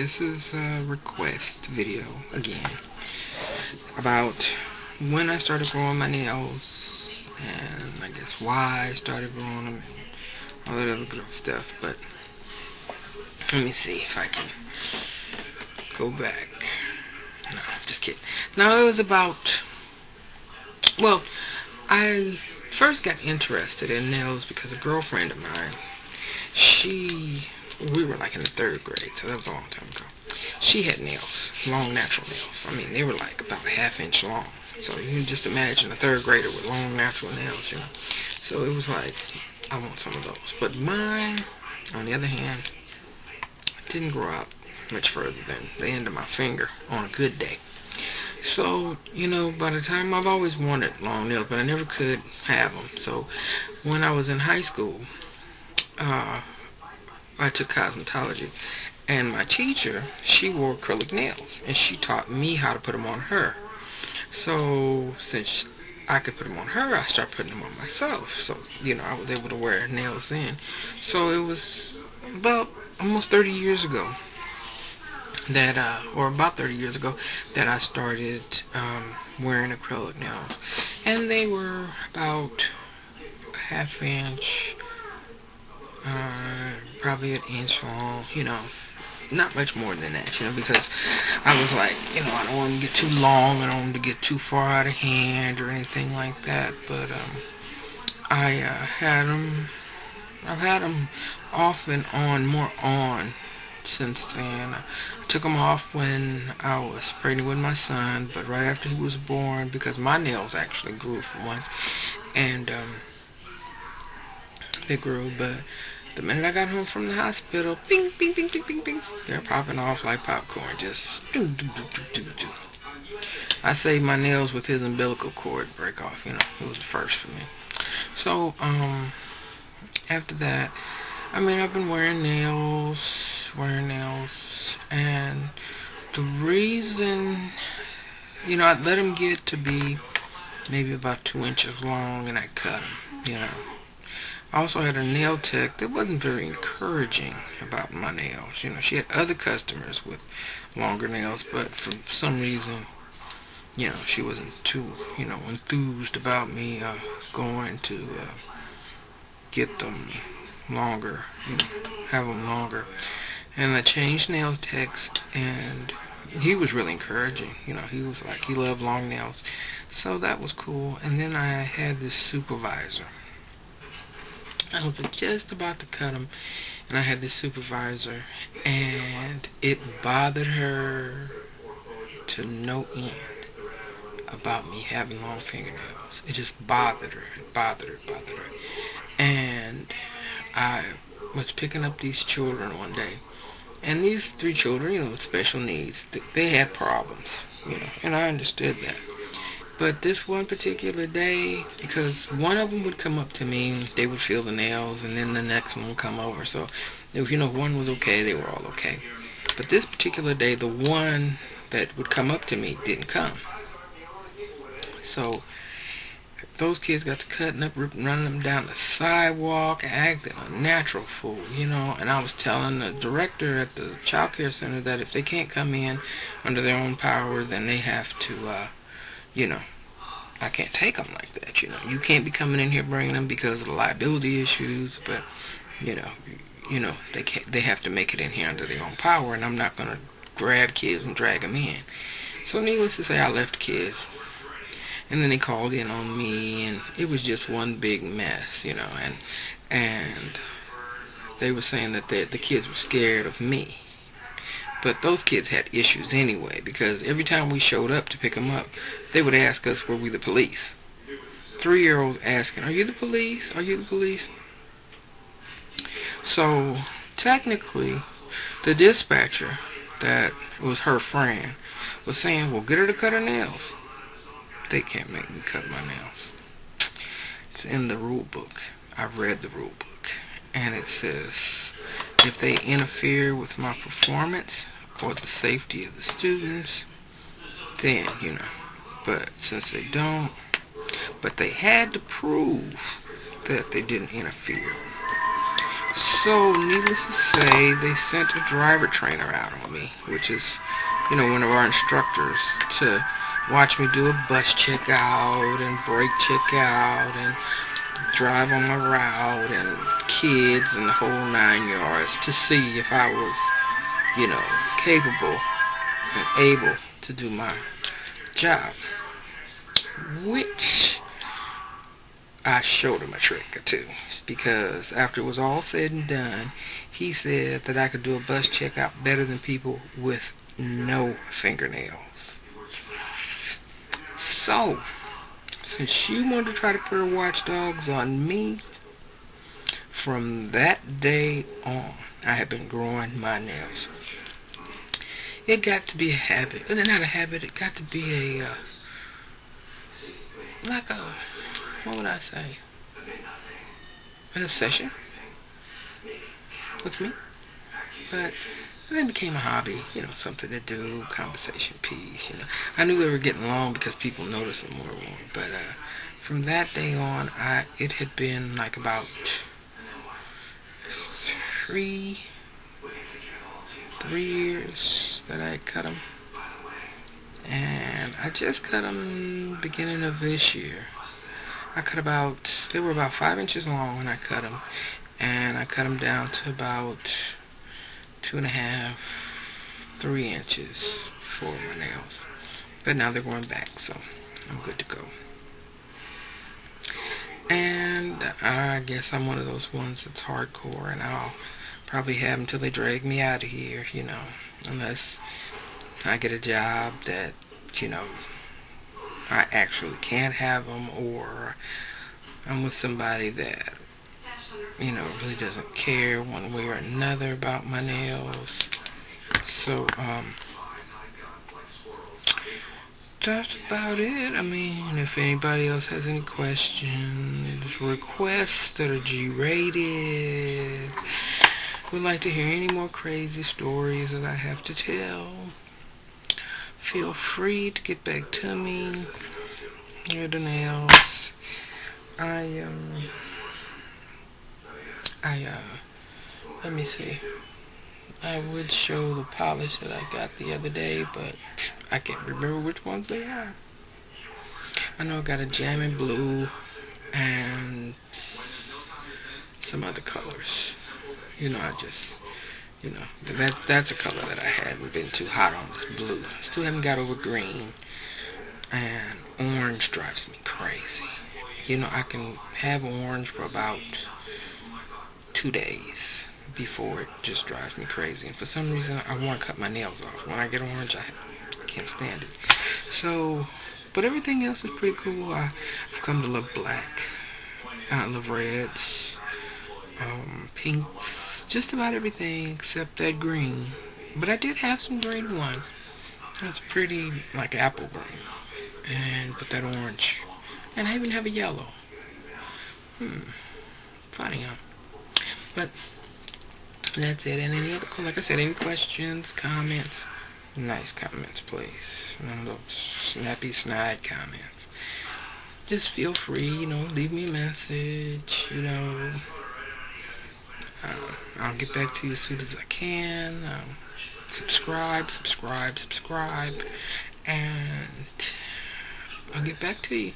This is a request video again about when I started growing my nails and I guess why I started growing them and all that other good stuff. But let me see if I can go back. No, just kidding. Now it was about, well, I first got interested in nails because a girlfriend of mine, we were like in the 3rd grade, so that was a long time ago. She had nails, long natural nails. I mean, they were like about a ½ inch long. So you can just imagine a 3rd grader with long natural nails, So it was like, I want some of those. But mine, on the other hand, didn't grow out much further than the end of my finger on a good day. So, by the time I've always wanted long nails, but I never could have them. So when I was in high school, I took cosmetology, and my teacher, she wore acrylic nails, and she taught me how to put them on her. So since I could put them on her, I started putting them on myself. So, I was able to wear nails then. So it was about almost 30 years ago that, or about 30 years ago, that I started wearing acrylic nails. And they were about a ½ inch, probably an inch long, not much more than that, because I was like, I don't want to get too long, I don't want to get too far out of hand or anything like that, but I've had them off and on, more on since then. I took them off when I was pregnant with my son, but right after he was born, because my nails actually grew for once, and they grew, but the minute I got home from the hospital, bing, bing, bing, bing, bing, bing, they're popping off like popcorn, just do, do, do, do, do, do. I saved my nails with his umbilical cord break off, it was the first for me. So, after that, I've been wearing nails, and the reason, I'd let them get to be maybe about 2 inches long, and I cut them, I also had a nail tech that wasn't very encouraging about my nails. She had other customers with longer nails, but for some reason, she wasn't too, enthused about me going to get them longer, have them longer. And I changed nail techs, and he was really encouraging. He was like, he loved long nails. So that was cool. And then I had this supervisor. I was just about to cut them, and I had this supervisor, and it bothered her to no end about me having long fingernails. It just bothered her. It bothered her. And I was picking up these children one day, and these 3 children, with special needs, they had problems, and I understood that. But this one particular day, because one of them would come up to me, they would feel the nails, and then the next one would come over. So, if one was okay, they were all okay. But this particular day, the one that would come up to me didn't come. So, those kids got to cutting up, running them down the sidewalk, acting a natural fool, and I was telling the director at the child care center that if they can't come in under their own power, then they have to, I can't take them like that, You can't be coming in here bringing them because of the liability issues, but, they have to make it in here under their own power, and I'm not going to grab kids and drag them in. So needless to say, I left kids. And then they called in on me, and it was just one big mess, and they were saying that the kids were scared of me. But those kids had issues anyway, because every time we showed up to pick them up, they would ask us, were we the police? 3-year-olds asking, are you the police? Are you the police? So, technically, the dispatcher, that was her friend, was saying, well, get her to cut her nails. They can't make me cut my nails. It's in the rule book. I've read the rule book, and it says if they interfere with my performance or the safety of the students, then, but since they don't, but they had to prove that they didn't interfere. So, needless to say, they sent a driver trainer out on me, which is, one of our instructors, to watch me do a bus check out and brake check out and drive on my route and kids and the whole 9 yards to see if I was, capable and able to do my job, which I showed him a trick or two, because after it was all said and done, he said that I could do a bus checkout better than people with no fingernails. So, since you wanted to try to put her watchdogs on me, from that day on, I have been growing my nails. It got to be a habit. Not a habit, it got to be like a, what would I say? An obsession with me. But then it became a hobby, something to do, conversation piece. I knew we were getting along because people noticed it more and more. But from that day on, it had been like about three years that I cut them. And I just cut them beginning of this year. They were about 5 inches long when I cut them. And I cut them down to about 2.5, 3 inches for my nails. But now they're going back, so I'm good to go. And I guess I'm one of those ones that's hardcore, and I'll probably have them until they drag me out of here, unless I get a job that, I actually can't have them, or I'm with somebody that, really doesn't care one way or another about my nails. So, that's about it. I mean, if anybody else has any questions, requests that are G-rated, would like to hear any more crazy stories that I have to tell, feel free to get back to me. Here are the nails. Let me see. I would show the polish that I got the other day, but I can't remember which ones they are. I know I got a jammin' blue and some other colors. That's a color that I hadn't been too hot on, was blue. Still haven't got over green. And orange drives me crazy. I can have orange for about 2 days before it just drives me crazy. And for some reason, I want to cut my nails off. When I get orange, I can't stand it. So, but everything else is pretty cool. I've come to love black. I love reds, pink, just about everything except that green. But I did have some green ones. That's pretty, like apple green. But that orange. And I even have a yellow. Funny, huh? But that's it. And any other, like I said, any questions, comments, nice comments, please. None of those snappy, snide comments. Just feel free, leave me a message, I'll get back to you as soon as I can. Subscribe, and I'll get back to you.